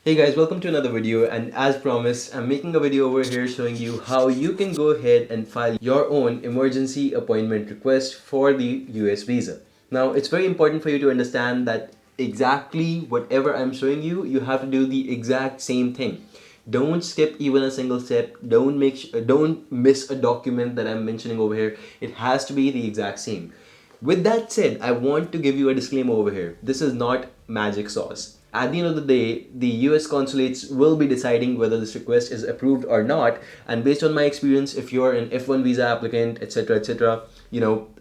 Hey guys, welcome to another video, and as promised, I'm making a video over here showing you how you can go ahead and file your own emergency appointment request for the US visa. Now, it's very important for you to understand that exactly whatever I'm showing you, you have to do the exact same thing. Don't skip even a single step. Don't miss a document that I'm mentioning over here. It has to be the exact same. With that said, I want to give you a disclaimer over here. This is not magic sauce. At the end of the day, the US consulates will be deciding whether this request is approved or not. And based on my experience, if you're an F1 visa applicant, etc.,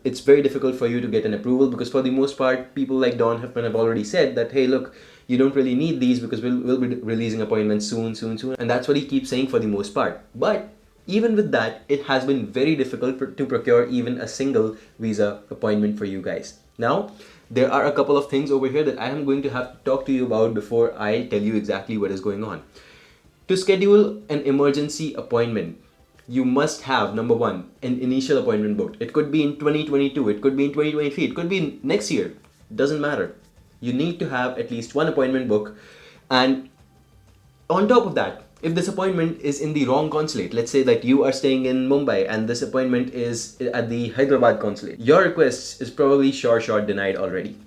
it's very difficult for you to get an approval because for the most part, people like Don Huffman have already said that, hey, look, you don't really need these because we'll be releasing appointments soon, soon, soon. And that's what he keeps saying for the most part. But even with that, it has been very difficult to procure even a single visa appointment for you guys. Now, there are a couple of things over here that I am going to have to talk to you about before I tell you exactly what is going on. To schedule an emergency appointment, you must have, number one, an initial appointment booked. It could be in 2022, it could be in 2023, it could be in next year. Doesn't matter. You need to have at least one appointment book. And on top of that, if this appointment is in the wrong consulate, let's say that you are staying in Mumbai and this appointment is at the Hyderabad consulate, your request is probably short denied already.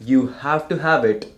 You have to have it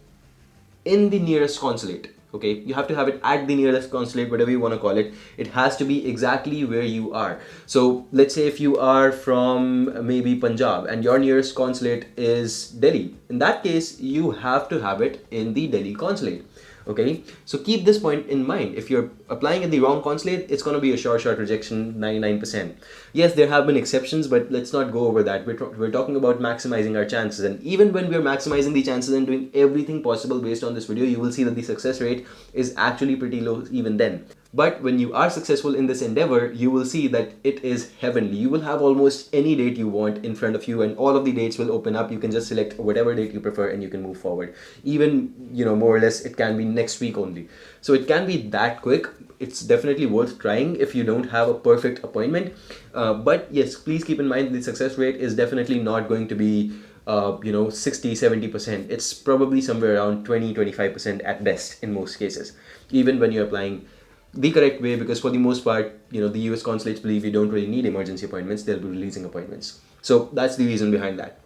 in the nearest consulate. Okay, you have to have it at the nearest consulate, whatever you want to call it. It has to be exactly where you are. So let's say if you are from maybe Punjab and your nearest consulate is Delhi, in that case you have to have it in the Delhi consulate. Okay, so keep this point in mind. If you're applying at the wrong consulate, it's going to be a short rejection, 99%. Yes, there have been exceptions, but let's not go over that. We're talking about maximizing our chances, and even when we're maximizing the chances and doing everything possible based on this video, you will see that the success rate is actually pretty low even then. But when you are successful in this endeavor, you will see that it is heavenly. You will have almost any date you want in front of you, and all of the dates will open up. You can just select whatever date you prefer and you can move forward. Even, more or less, it can be next week only. So it can be that quick. It's definitely worth trying if you don't have a perfect appointment. But yes, please keep in mind the success rate is definitely not going to be 60-70%. It's probably somewhere around 20-25% at best in most cases, even when you're applying the correct way, because for the most part, the US consulates believe you don't really need emergency appointments. They'll be releasing appointments. So that's the reason behind that.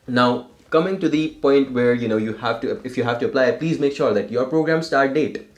Now, coming to the point where, you have to, if you have to apply, please make sure that your program start date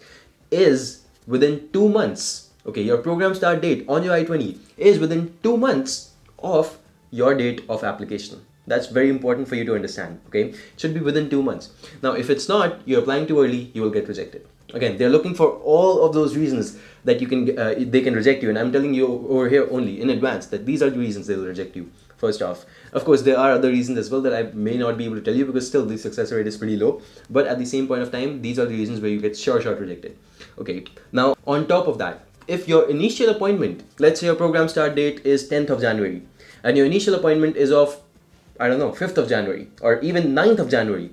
is within 2 months. Okay, your program start date on your I-20 is within 2 months of your date of application. That's very important for you to understand. Okay, it should be within 2 months. Now, if it's not, you're applying too early, you will get rejected. Again, they're looking for all of those reasons that they can reject you, and I'm telling you over here only in advance that these are the reasons they will reject you. First off, of course, there are other reasons as well that I may not be able to tell you because still the success rate is pretty low. But at the same point of time, these are the reasons where you get short rejected. Okay. Now, on top of that, if your initial appointment, let's say your program start date is 10th of January, and your initial appointment is of, I don't know, 5th of January or even 9th of January,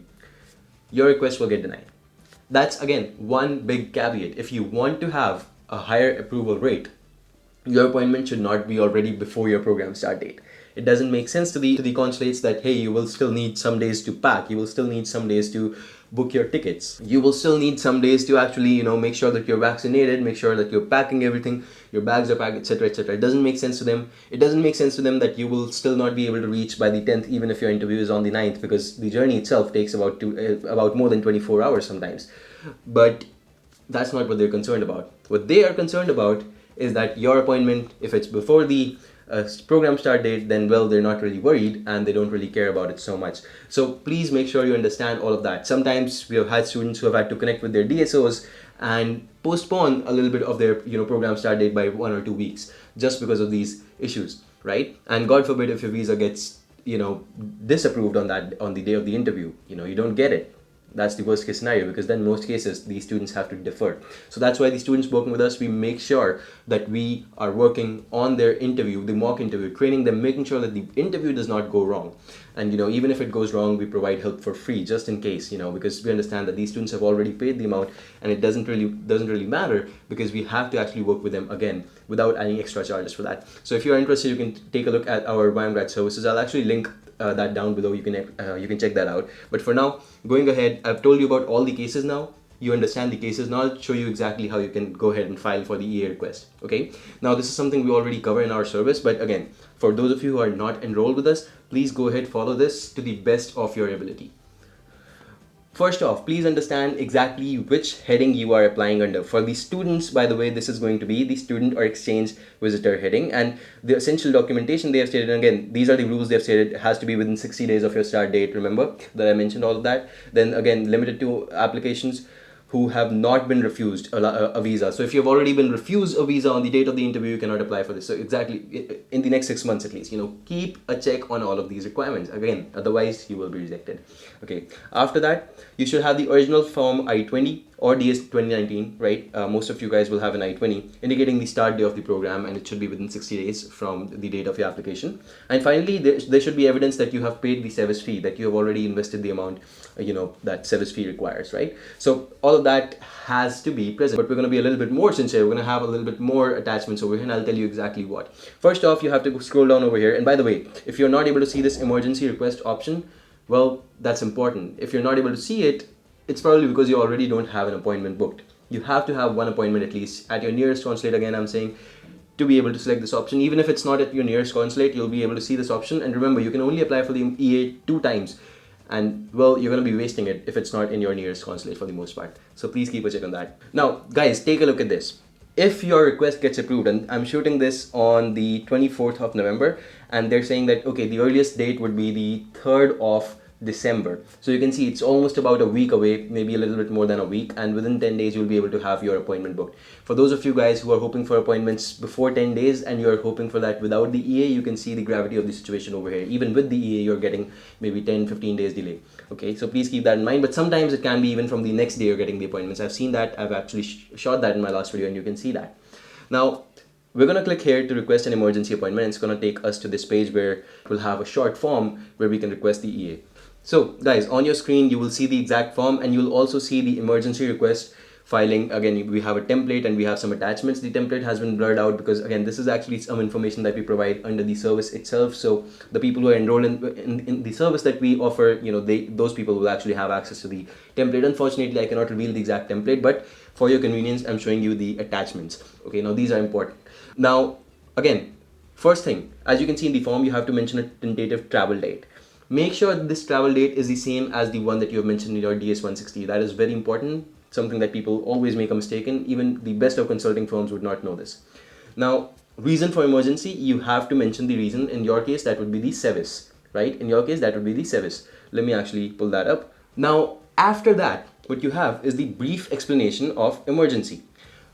your request will get denied. That's again one big caveat. If you want to have a higher approval rate, your appointment should not be already before your program start date. It doesn't make sense to the consulates that, hey, you will still need some days to pack, you will still need some days to book your tickets, you will still need some days to actually make sure that you're vaccinated, make sure that you're packing everything, your bags are packed, etc. It doesn't make sense to them. It doesn't make sense to them that you will still not be able to reach by the 10th even if your interview is on the 9th, because the journey itself takes about more than 24 hours sometimes. But that's not what they're concerned about. What they are concerned about is that your appointment, if it's before the program start date, then well, they're not really worried and they don't really care about it so much. So please make sure you understand all of that. Sometimes we have had students who have had to connect with their DSOs and postpone a little bit of their program start date by 1 or 2 weeks just because of these issues, right? And God forbid if your visa gets disapproved on the day of the interview, you don't get it. That's the worst case scenario, because then in most cases these students have to defer. So that's why the students working with us, we make sure that we are working on their interview, the mock interview, training them, making sure that the interview does not go wrong. And even if it goes wrong, we provide help for free just in case, because we understand that these students have already paid the amount and it doesn't really matter, because we have to actually work with them again without any extra charges for that. So if you're interested, you can take a look at our YMGrad services. I'll actually link that down below. You can check that out. But for now, going ahead, I've told you about all the cases now. you understand the cases. Now I'll show you exactly how you can go ahead and file for the EA request. Okay, now this is something we already cover in our service, but again, for those of you who are not enrolled with us, please go ahead, follow this to the best of your ability. First off, please understand exactly which heading you are applying under. For the students, by the way, this is going to be the student or exchange visitor heading, and the essential documentation they have stated, and again, these are the rules they have stated, it has to be within 60 days of your start date. Remember that I mentioned all of that. Then again, limited to applications who have not been refused a visa. So if you've already been refused a visa on the date of the interview, you cannot apply for this. So exactly in the next 6 months at least, keep a check on all of these requirements. Again, otherwise you will be rejected. Okay. After that, you should have the original form I-20 or DS 2019, right? Most of you guys will have an I-20 indicating the start day of the program, and it should be within 60 days from the date of your application. And finally, there should be evidence that you have paid the service fee, that you have already invested the amount, that service fee requires, right? So all of that has to be present, but we're going to be a little bit more sincere. We're going to have a little bit more attachments over here, and I'll tell you exactly what. First off, you have to scroll down over here. And by the way, if you're not able to see this emergency request option, well, that's important. If you're not able to see it, it's probably because you already don't have an appointment booked. You have to have one appointment at least at your nearest consulate. Again, I'm saying, to be able to select this option. Even if it's not at your nearest consulate, you'll be able to see this option. And remember, you can only apply for the EA 2 times. And well, you're going to be wasting it if it's not in your nearest consulate for the most part. So please keep a check on that. Now, guys, take a look at this. If your request gets approved, and I'm shooting this on the 24th of November, and they're saying that, okay, the earliest date would be the 3rd of December. So you can see it's almost about a week away, maybe a little bit more than a week, and within 10 days you'll be able to have your appointment booked. For those of you guys who are hoping for appointments before 10 days and you're hoping for that without the EA, you can see the gravity of the situation over here. Even with the EA, you're getting maybe 10-15 days delay. Okay, so please keep that in mind. But sometimes it can be even from the next day you're getting the appointments. I've seen that. I've actually shot that in my last video, and you can see that. Now, we're going to click here to request an emergency appointment, and it's going to take us to this page where we'll have a short form where we can request the EA. So guys, on your screen you will see the exact form, and you'll also see the emergency request filing. Again, we have a template and we have some attachments. The template has been blurred out because again, this is actually some information that we provide under the service itself. So the people who are enrolled in the service that we offer, those people will actually have access to the template. Unfortunately, I cannot reveal the exact template, but for your convenience, I'm showing you the attachments. Okay, now these are important. Now, again, first thing, as you can see in the form, you have to mention a tentative travel date. Make sure this travel date is the same as the one that you have mentioned in your DS-160. That is very important, something that people always make a mistake in. Even the best of consulting firms would not know this. Now, reason for emergency, you have to mention the reason. In your case, that would be the SEVIS, right? In your case, that would be the SEVIS. Let me actually pull that up. Now, after that, what you have is the brief explanation of emergency.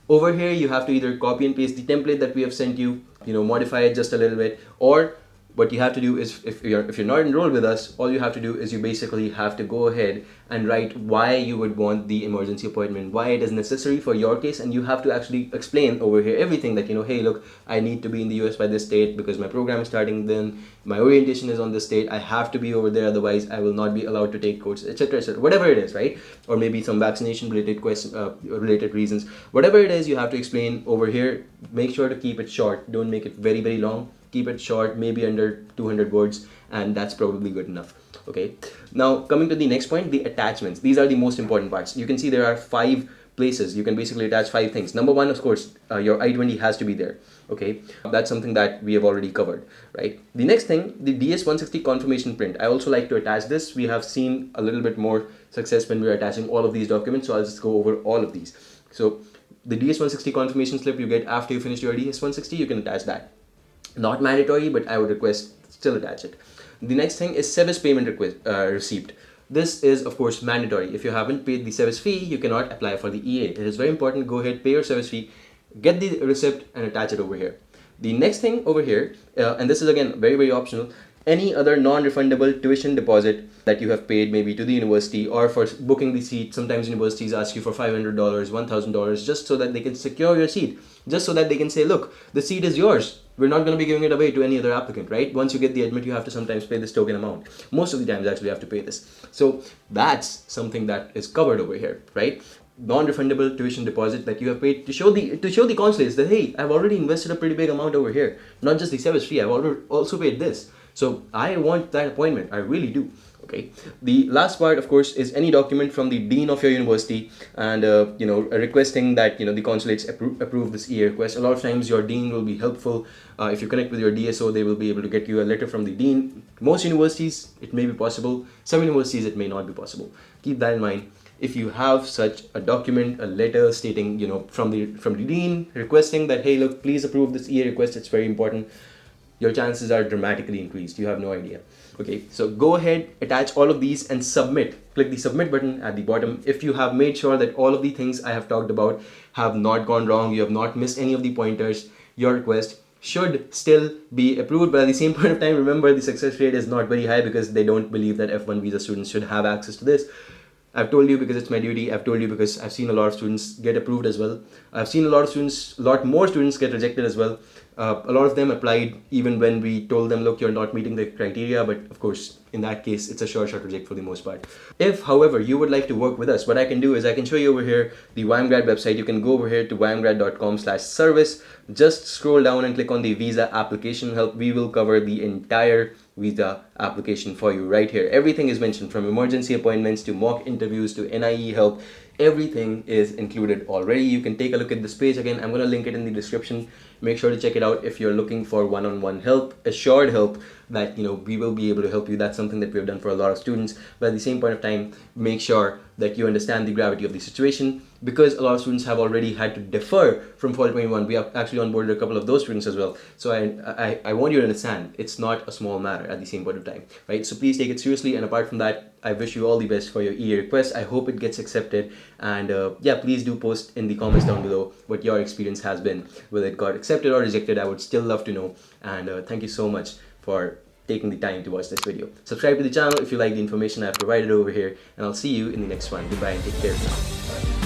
Over here, you have to either copy and paste the template that we have sent you, modify it just a little bit, or what you have to do is, if you're not enrolled with us, all you have to do is you basically have to go ahead and write why you would want the emergency appointment, why it is necessary for your case, and you have to actually explain over here everything that, hey, look, I need to be in the US by this date because my program is starting then, my orientation is on this date, I have to be over there, otherwise I will not be allowed to take courses, etc., etc., whatever it is, right? Or maybe some vaccination related related reasons. Whatever it is, you have to explain over here. Make sure to keep it short. Don't make it very, very long. Keep it short, maybe under 200 words, and that's probably good enough. Okay, now coming to the next point, the attachments. These are the most important parts. You can see there are 5 places you can basically attach 5 things. Number 1, of course, your I-20 has to be there. Okay, that's something that we have already covered, right? The next thing, the DS-160 confirmation print. I also like to attach this. We have seen a little bit more success when we're attaching all of these documents, so I'll just go over all of these. So the DS-160 confirmation slip you get after you finish your DS-160, you can attach that. Not mandatory, but I would request still attach it. The next thing is SEVIS payment receipt. This is of course mandatory. If you haven't paid the service fee, you cannot apply for the EA. It is very important. Go ahead, pay your service fee, get the receipt and attach it over here. The next thing over here, and this is again very, very optional, any other non-refundable tuition deposit that you have paid maybe to the university or for booking the seat. Sometimes universities ask you for $500, $1,000 just so that they can secure your seat, just so that they can say, look, the seat is yours. We're not going to be giving it away to any other applicant, right? Once you get the admit, you have to sometimes pay this token amount. Most of the times actually you have to pay this. So that's something that is covered over here, right? Non-refundable tuition deposit that you have paid to show the consulates that, hey, I've already invested a pretty big amount over here. Not just the service fee, I've also paid this. So I want that appointment. I really do. Okay. The last part, of course, is any document from the dean of your university, and requesting that the consulates approve this EA request. A lot of times, your dean will be helpful. If you connect with your DSO, they will be able to get you a letter from the dean. Most universities, it may be possible. Some universities, it may not be possible. Keep that in mind. If you have such a document, a letter stating, from the dean requesting that, hey, look, please approve this EA request. It's very important. Your chances are dramatically increased. You have no idea. Okay, so go ahead, attach all of these and submit. Click the submit button at the bottom. If you have made sure that all of the things I have talked about have not gone wrong, you have not missed any of the pointers, your request should still be approved. But at the same point of time, remember, the success rate is not very high because they don't believe that F1 visa students should have access to this. I've told you because it's my duty. I've told you because I've seen a lot of students get approved as well. I've seen a lot more students get rejected as well. A lot of them applied even when we told them, look, you're not meeting the criteria. But of course, in that case, it's a sure shot reject for the most part. If, however, you would like to work with us, what I can do is I can show you over here the YMGrad website. You can go over here to ymgrad.com/service. Just scroll down and click on the visa application help. We will cover the entire visa application for you right here. Everything is mentioned, from emergency appointments to mock interviews to NIE help. Everything is included already. You can take a look at this page. Again, I'm going to link it in the description. Make sure to check it out if you're looking for one-on-one help, assured help that we will be able to help you. That's something that we've done for a lot of students. But at the same point of time, make sure that you understand the gravity of the situation, because a lot of students have already had to defer from fall 21. We have actually onboarded a couple of those students as well. So I want you to understand, it's not a small matter at the same point of time, right? So please take it seriously. And apart from that, I wish you all the best for your EA request. I hope it gets accepted. And yeah, please do post in the comments down below what your experience has been, whether it got accepted or rejected. I would still love to know. And thank you so much for taking the time to watch this video. Subscribe to the channel if you like the information I've provided over here, and I'll see you in the next one. Goodbye and take care for now. Bye.